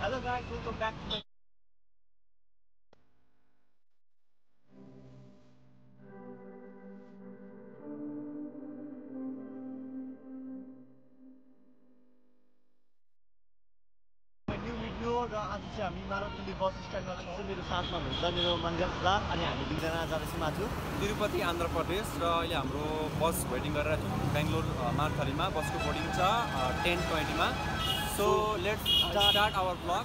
Hello guys, welcome back to my new video र आज चाहिँ हामी मालतली बस स्ट्यान्डमा छौँ मेरो साथमा हुनुहुन्छ मेरो मन्जस दा अनि हामी दुईजना जाँदैछौँ आज तिरुपति आन्ध्र प्रदेश र अहिले हाम्रो बस वेटिङ गरेर छौँ बेङ्गलोर मारथलीमा बसको बोर्डिङ छ 10:20 मा so let's start our blog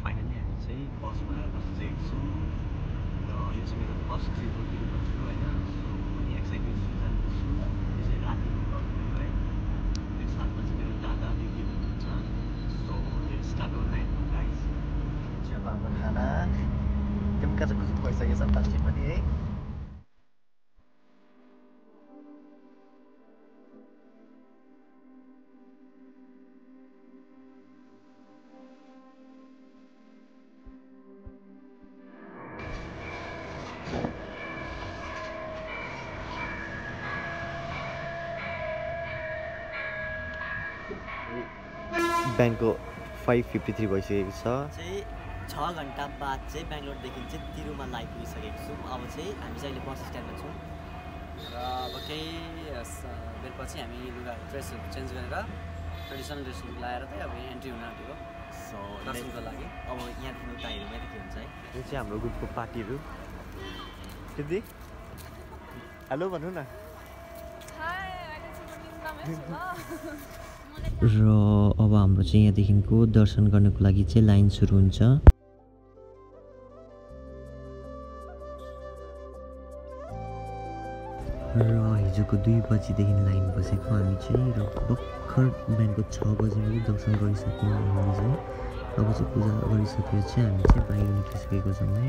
finally हामी चाहिँ बसमा बसिसकेको छौँ र यो चाहिँ मेरो फर्स्ट ट्रिप हो तिरुपतिको होइन सो अनि एक्साइटेड छु जानुपर्छु यो चाहिँ रातिको ब्लग भयो है मेरो साथमा चाहिँ मेरो दादा दिदी हुनुहुन्छ so let's start our night guys चाहिँ अब हाम्रो खाना एकदम काचकुचुक भइसकेको छ प्लास्टिक पनि है ब्याङ्कको 5:53 भइसकेको छ चाहिँ 6 घन्टा बाद चाहिँ बेङ्गलोरदेखि चाहिँ तिरुमला आइपुगिसकेको छौँ अब चाहिँ हामी चाहिँ अहिले बस स्ट्यान्डमा छौँ र अब केही बेरपछि हामी लुगा ड्रेसहरू चेन्ज गरेर ट्रेडिसनल ड्रेसहरू लगाएर चाहिँ अब एन्ट्री हुन आँटेको सो दर्शनको लागि अब यहाँदेखि उता हेरौँ यहाँदेखि हुन्छ है यो चाहिँ हाम्रो ग्रुपको पार्टीहरू दिदी हेलो भन्नु न र अब हाम्रो चाहिँ यहाँदेखिको दर्शन गर्नको लागि चाहिँ लाइन सुरु हुन्छ र हिजोको 2 बजीदेखि लाइन बसेको हामी चाहिँ र भर्खर बिहानको 6 बजीमै दर्शन गरिसक्यौँ हामीले चाहिँ अब चाहिँ पूजा गरिसकेर चाहिँ हामी चाहिँ बाहिर निस्किसकेको छौँ है